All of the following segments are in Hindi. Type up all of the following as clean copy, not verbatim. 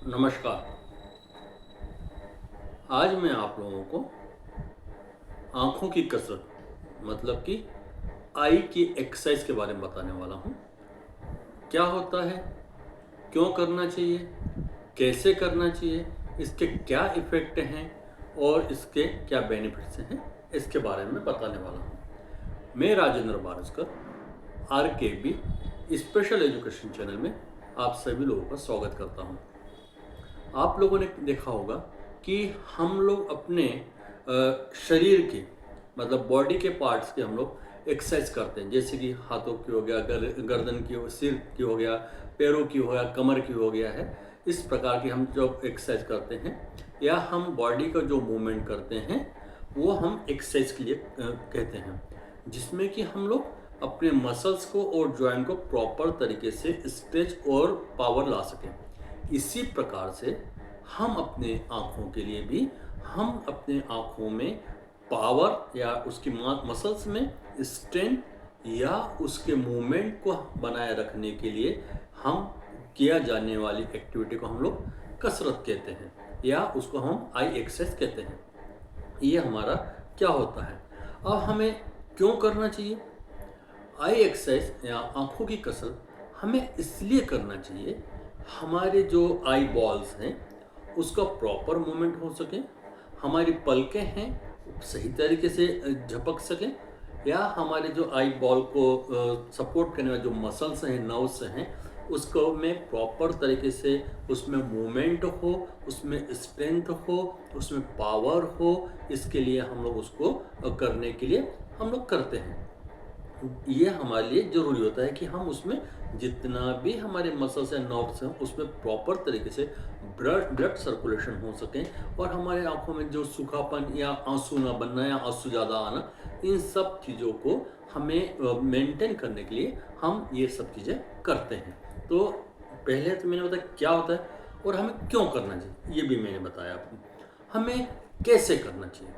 नमस्कार। आज मैं आप लोगों को आँखों की कसरत मतलब कि आई की एक्सरसाइज के बारे में बताने वाला हूँ। क्या होता है, क्यों करना चाहिए, कैसे करना चाहिए, इसके क्या इफ़ेक्ट हैं और इसके क्या बेनिफिट्स हैं, इसके बारे में बताने वाला हूँ। मैं Rajendra Baraskar, RKB special education channel में आप सभी लोगों का स्वागत करता हूँ। आप लोगों ने देखा होगा कि हम लोग अपने शरीर के मतलब बॉडी के पार्ट्स के हम लोग एक्सरसाइज करते हैं, जैसे कि हाथों की हो गया, गर्दन की हो, सिर की हो गया, पैरों की हो गया, कमर की हो गया है। इस प्रकार की हम जो एक्सरसाइज करते हैं या हम बॉडी का जो मूवमेंट करते हैं वो हम एक्सरसाइज के लिए कहते हैं, जिसमें कि हम लोग अपने मसल्स को और जॉइंट को प्रॉपर तरीके से स्ट्रेच और पावर ला सकें। इसी प्रकार से हम अपने आँखों के लिए भी हम अपने आँखों में पावर या उसकी मसल्स में स्ट्रेंथ या उसके मूवमेंट को बनाए रखने के लिए हम किया जाने वाली एक्टिविटी को हम लोग कसरत कहते हैं या उसको हम आई एक्सरसाइज कहते हैं। ये हमारा क्या होता है, अब हमें क्यों करना चाहिए। आई एक्सरसाइज या आँखों की कसरत हमें इसलिए करना चाहिए, हमारे जो आई बॉल्स हैं उसका प्रॉपर मूवमेंट हो सके, हमारी पलकें हैं सही तरीके से झपक सकें, या हमारे जो आई बॉल को सपोर्ट करने वाले जो मसल्स हैं, नर्व्स हैं, उसको में प्रॉपर तरीके से उसमें मूवमेंट हो, उसमें स्ट्रेंथ हो, उसमें पावर हो। इसके लिए हम लोग उसको करने के लिए हम लोग करते हैं। ये हमारे लिए ज़रूरी होता है कि हम उसमें जितना भी हमारे मसल्स एंड नर्व्स हैं उसमें प्रॉपर तरीके से ब्लड सर्कुलेशन हो सकें और हमारे आंखों में जो सूखापन या आंसू ना बनना या आंसू ज़्यादा आना, इन सब चीज़ों को हमें मेंटेन करने के लिए हम ये सब चीज़ें करते हैं। तो पहले तो मैंने बताया क्या होता है और हमें क्यों करना चाहिए, ये भी मैंने बताया आपको। हमें कैसे करना चाहिए,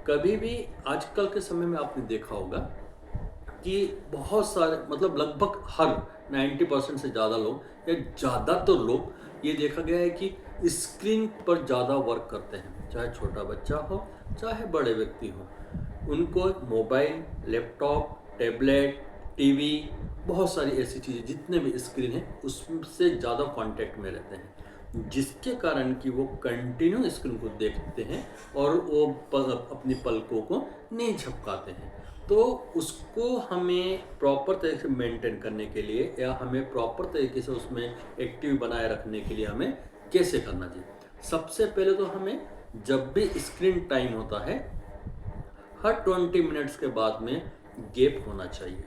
कभी भी आजकल के समय में आपने देखा होगा कि बहुत सारे मतलब लगभग हर 90% से ज़्यादा लोग या ज़्यादातर लोग ये देखा गया है कि स्क्रीन पर ज़्यादा वर्क करते हैं, चाहे छोटा बच्चा हो चाहे बड़े व्यक्ति हो। उनको मोबाइल, लैपटॉप, टैबलेट, टीवी, बहुत सारी ऐसी चीज़ें जितने भी स्क्रीन हैं उससे ज़्यादा कांटेक्ट में रहते हैं, जिसके कारण कि वो कंटिन्यू स्क्रीन को देखते हैं और वो अपनी पलकों को नहीं झपकाते हैं। तो उसको हमें प्रॉपर तरीके से मेंटेन करने के लिए या हमें प्रॉपर तरीके से उसमें एक्टिव बनाए रखने के लिए हमें कैसे करना चाहिए। सबसे पहले तो हमें जब भी स्क्रीन टाइम होता है हर 20 मिनट्स के बाद में गैप होना चाहिए।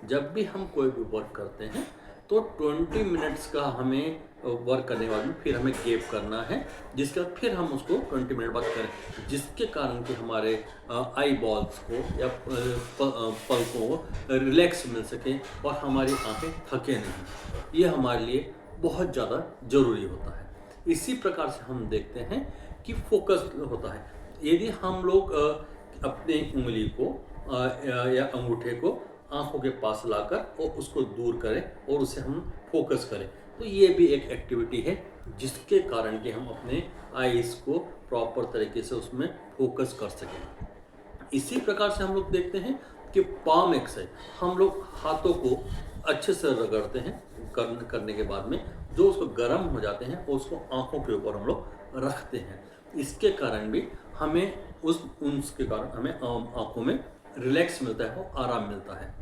जब भी हम कोई भी वर्क करते हैं तो 20 मिनट्स का हमें वर्क करने के बाद में फिर हमें गैप करना है, जिसके बाद फिर हम उसको 20 मिनट बाद करें, जिसके कारण कि हमारे आई बॉल्स को या पलकों को रिलैक्स मिल सके और हमारी आंखें थके नहीं। ये हमारे लिए बहुत ज़्यादा ज़रूरी होता है। इसी प्रकार से हम देखते हैं कि फोकस होता है। यदि हम लोग अपने उंगली को या अंगूठे को आंखों के पास लाकर और उसको दूर करें और उसे हम फोकस करें, तो ये भी एक एक्टिविटी है जिसके कारण कि हम अपने आईज को प्रॉपर तरीके से उसमें फोकस कर सकें। इसी प्रकार से हम लोग देखते हैं कि पाम एक्सरसाइज, हम लोग हाथों को अच्छे से रगड़ते हैं करने के बाद में जो उसको गर्म हो जाते हैं और उसको आंखों के ऊपर हम लोग रखते हैं। इसके कारण भी हमें उसके कारण हमें आंखों में रिलैक्स मिलता है और आराम मिलता है।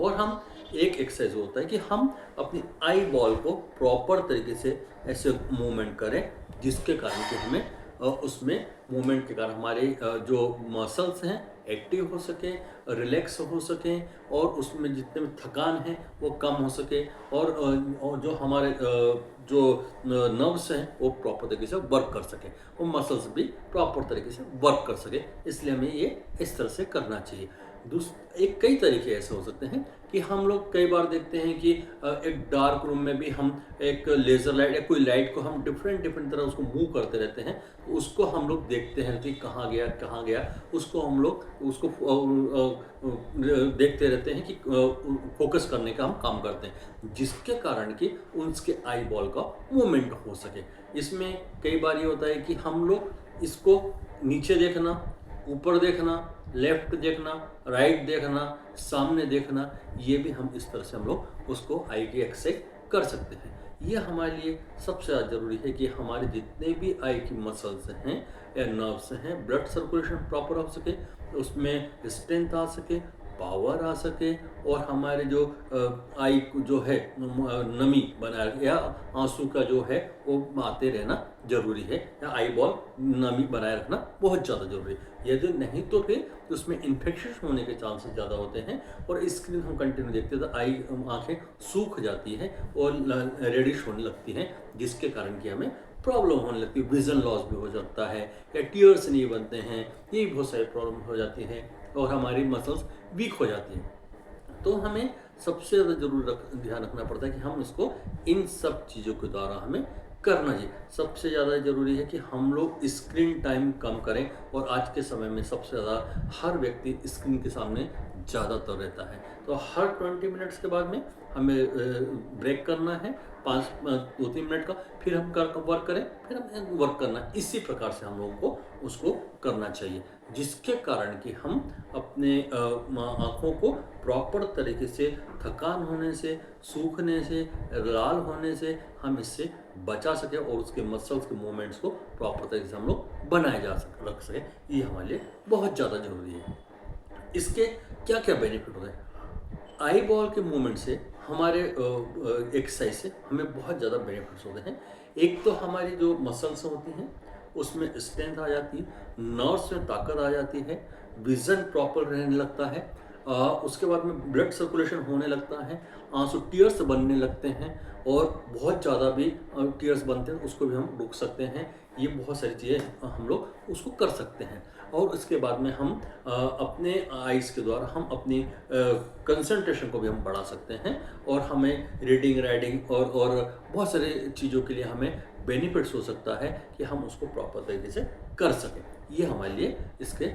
और हम एक एक्सरसाइज होता है कि हम अपनी आई बॉल को प्रॉपर तरीके से ऐसे मूवमेंट करें, जिसके कारण कि हमें उसमें मूवमेंट के कारण हमारे जो मसल्स हैं एक्टिव हो सके, रिलैक्स हो सकें और उसमें जितने भी थकान है वो कम हो सके और जो हमारे जो नर्व्स हैं वो प्रॉपर तरीके से वर्क कर सके, वो मसल्स भी प्रॉपर तरीके से वर्क कर सके। इसलिए हमें ये इस तरह से करना चाहिए। एक कई तरीके ऐसे हो सकते हैं कि हम लोग कई बार देखते हैं कि एक डार्क रूम में भी हम एक लेज़र लाइट या कोई लाइट को हम डिफरेंट डिफरेंट तरह उसको मूव करते रहते हैं, तो उसको हम लोग देखते हैं कि कहाँ गया, उसको हम लोग उसको देखते रहते हैं कि फोकस करने का हम काम करते हैं, जिसके कारण कि उसके आई बॉल का मूवमेंट हो सके। इसमें कई बार ये होता है कि हम लोग इसको नीचे देखना, ऊपर देखना, लेफ्ट देखना, राइट देखना, सामने देखना, ये भी हम इस तरह से हम लोग उसको आई की एक्सरसाइज कर सकते हैं। ये हमारे लिए सबसे ज़्यादा ज़रूरी है कि हमारे जितने भी आई की मसल्स हैं या नर्व्स हैं, ब्लड सर्कुलेशन प्रॉपर हो सके, उसमें स्ट्रेंथ आ सके, पावर आ सके, और हमारे जो आई जो है नमी बना या आंसू का जो है वो आते रहना जरूरी है, या आई बॉल नमी बनाए रखना बहुत ज़्यादा जरूरी है। यदि नहीं तो फिर उसमें इन्फेक्शन होने के चांसेस ज़्यादा होते हैं, और स्क्रीन हम कंटिन्यू देखते हैं तो आई आंखें सूख जाती हैं और रेडिश होने लगती हैं, जिसके कारण कि हमें प्रॉब्लम होने लगती है, विजन लॉस भी हो सकता है, या टीयर्स नहीं बनते हैं, ये भी बहुत सारी प्रॉब्लम हो जाती हैं, और हमारी मसल्स वीक हो जाती हैं। तो हमें सबसे ज़्यादा जरूर ध्यान रखना पड़ता है कि हम इसको इन सब चीज़ों के द्वारा हमें करना चाहिए। सबसे ज़्यादा ज़रूरी है कि हम लोग स्क्रीन टाइम कम करें, और आज के समय में सबसे ज़्यादा हर व्यक्ति स्क्रीन के सामने ज़्यादातर रहता है, तो हर 20 मिनट्स के बाद में हमें ब्रेक करना है, 2-3 मिनट का, फिर हम वर्क करें, फिर हमें वर्क करना है। इसी प्रकार से हम लोगों को उसको करना चाहिए, जिसके कारण कि हम अपने आँखों को प्रॉपर तरीके से थकान होने से, सूखने से, लाल होने से हम इससे बचा सके, और उसके मसल्स के मूवमेंट्स को प्रॉपर तरीके से हम लोग बनाए रख सके। ये हमारे लिए बहुत ज़्यादा ज़रूरी है। इसके क्या क्या बेनिफिट होते हैं? आई बॉल के मूवमेंट से हमारे एक्सरसाइज से हमें बहुत ज़्यादा बेनिफिट्स होते हैं। एक तो हमारी जो मसल्स होती हैं उसमें स्ट्रेंथ आ जाती है, नर्व्स में ताकत आ जाती है, विज़न प्रॉपर रहने लगता है, उसके बाद में ब्लड सर्कुलेशन होने लगता है, आंसू टीयर्स बनने लगते हैं, और बहुत ज़्यादा भी टीयर्स बनते हैं उसको भी हम रोक सकते हैं। ये बहुत सारी चीज़ें हम लोग उसको कर सकते हैं, और उसके बाद में हम अपने आइज़ के द्वारा हम अपनी कंसंट्रेशन को भी हम बढ़ा सकते हैं, और हमें रीडिंग, राइटिंग और बहुत सारी चीज़ों के लिए हमें बेनिफिट्स हो सकता है कि हम उसको प्रॉपर तरीके से कर सकें। ये हमारे लिए इसके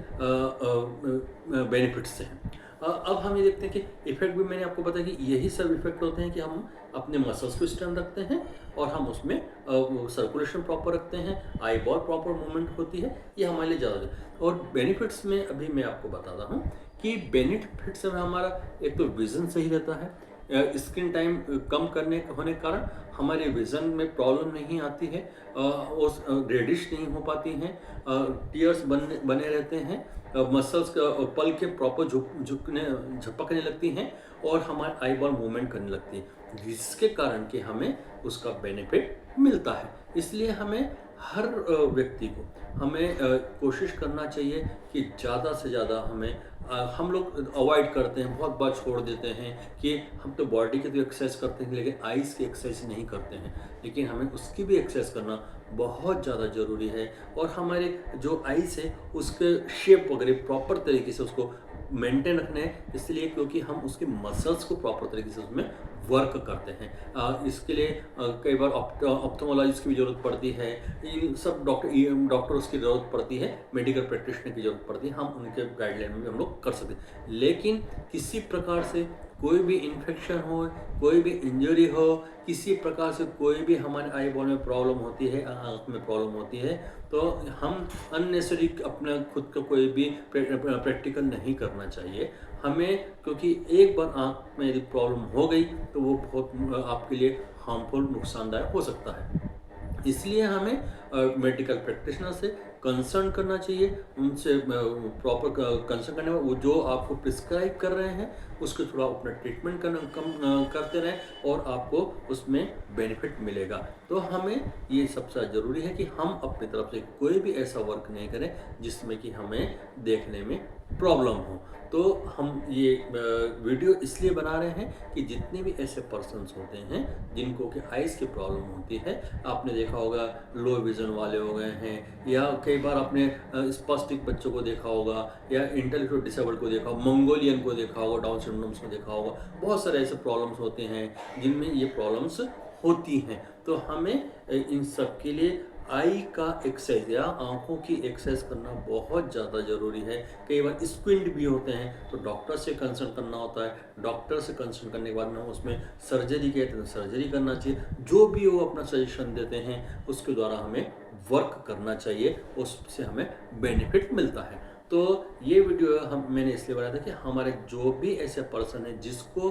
बेनिफिट्स हैं। अब हम ये देखते हैं कि इफेक्ट भी मैंने आपको बताया कि यही सब इफेक्ट होते हैं कि हम अपने मसल्स को स्ट्रेंथ रखते हैं, और हम उसमें सर्कुलेशन प्रॉपर रखते हैं, आई बॉल प्रॉपर मूवमेंट होती है। ये हमारे लिए ज़्यादा है। और बेनिफिट्स में अभी मैं आपको बताता हूँ कि बेनिफिट्स में हमारा एक तो विज़न सही रहता है, स्क्रीन टाइम कम होने के कारण हमारे विज़न में प्रॉब्लम नहीं आती है, और रेडिश नहीं हो पाती हैं, टीयर्स बने रहते हैं, मसल्स का पल के प्रॉपर झपकने लगती हैं, और हमारे आई बॉल मूवमेंट करने लगती है, जिसके कारण कि हमें उसका बेनिफिट मिलता है। इसलिए हमें हर व्यक्ति को हमें कोशिश करना चाहिए कि ज़्यादा से ज़्यादा हमें हम लोग अवॉइड करते हैं, बहुत बार छोड़ देते हैं कि हम तो बॉडी की तो एक्सरसाइज करते हैं लेकिन आइज़ की एक्सरसाइज नहीं करते हैं, लेकिन हमें उसकी भी एक्सरसाइज करना बहुत ज़्यादा ज़रूरी है, और हमारे जो आइज़ है उसके शेप वगैरह प्रॉपर तरीके से उसको मेंटेन रखना है, इसलिए क्योंकि हम उसके मसल्स को प्रॉपर तरीके से उसमें वर्क करते हैं। इसके लिए कई बार ऑप्थोमोलॉजिस्ट की भी ज़रूरत पड़ती है, इन सब डॉक्टर्स की ज़रूरत पड़ती है, मेडिकल प्रैक्टिशनर की ज़रूरत पड़ती है, हम उनके गाइडलाइन में भी हम लोग कर सकते हैं। लेकिन किसी प्रकार से कोई भी इन्फेक्शन हो, कोई भी इंजरी हो, किसी प्रकार से कोई भी हमारे आई बॉल में प्रॉब्लम होती है, आँख में प्रॉब्लम होती है, तो हम अननेसेसरी अपना खुद का कोई भी प्रैक्टिकल नहीं करना चाहिए हमें, क्योंकि एक बार आँख में यदि प्रॉब्लम हो गई तो वो बहुत आपके लिए हार्मफुल, नुकसानदायक हो सकता है। इसलिए हमें मेडिकल प्रैक्टिशनर से कंसर्न करना चाहिए, उनसे प्रॉपर कंसर्न करने में वो जो आपको प्रिस्क्राइब कर रहे हैं उसके थोड़ा अपना ट्रीटमेंट करते रहें, और आपको उसमें बेनिफिट मिलेगा। तो हमें ये सबसे ज़रूरी है कि हम अपनी तरफ से कोई भी ऐसा वर्क नहीं करें जिसमें कि हमें देखने में प्रॉब्लम हो। तो हम ये वीडियो इसलिए बना रहे हैं कि जितने भी ऐसे पर्सन्स होते हैं जिनको कि आइज़ की प्रॉब्लम होती है, आपने देखा होगा लो विज़न वाले हो गए हैं, या कई बार आपने स्पास्टिक बच्चों को देखा होगा, या इंटेलेक्चुअल डिसेबल्ड को देखा होगा, मंगोलियन को देखा होगा, डाउन सिंड्रोम्स को देखा होगा। बहुत सारे ऐसे प्रॉब्लम्स होते हैं जिनमें ये प्रॉब्लम्स होती हैं। तो हमें इन सब के लिए आई का एक्सरसाइज या आंखों की एक्सरसाइज करना बहुत ज़्यादा ज़रूरी है। कई बार स्क्विंट भी होते हैं तो डॉक्टर से कंसल्ट करना होता है। डॉक्टर से कंसल्ट करने के बाद में हम उसमें सर्जरी कहते हैं तो सर्जरी करना चाहिए। जो भी वो अपना सजेशन देते हैं उसके द्वारा हमें वर्क करना चाहिए, उससे हमें बेनिफिट मिलता है। तो ये वीडियो मैंने इसलिए बनाया था कि हमारे जो भी ऐसे पर्सन है जिसको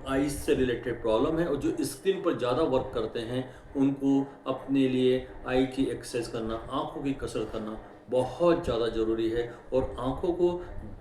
आइज से रिलेटेड प्रॉब्लम है और जो स्क्रीन पर ज़्यादा वर्क करते हैं, उनको अपने लिए आई की एक्सरसाइज करना, आंखों की कसरत करना बहुत ज़्यादा ज़रूरी है। और आंखों को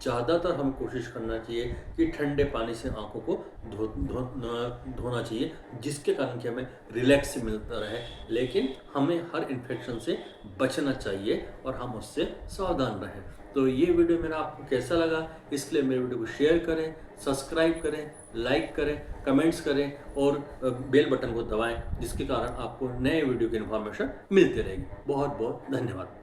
ज़्यादातर हम कोशिश करना चाहिए कि ठंडे पानी से आंखों को धोना चाहिए, जिसके कारण कि हमें रिलैक्स मिलता रहे। लेकिन हमें हर इन्फेक्शन से बचना चाहिए और हम उससे सावधान रहें। तो ये वीडियो मेरा आपको कैसा लगा, इसलिए मेरे वीडियो को शेयर करें, सब्सक्राइब करें, लाइक करें, कमेंट्स करें और बेल बटन को दबाएं, जिसके कारण आपको नए वीडियो की इन्फॉर्मेशन मिलती रहेगी। बहुत बहुत धन्यवाद।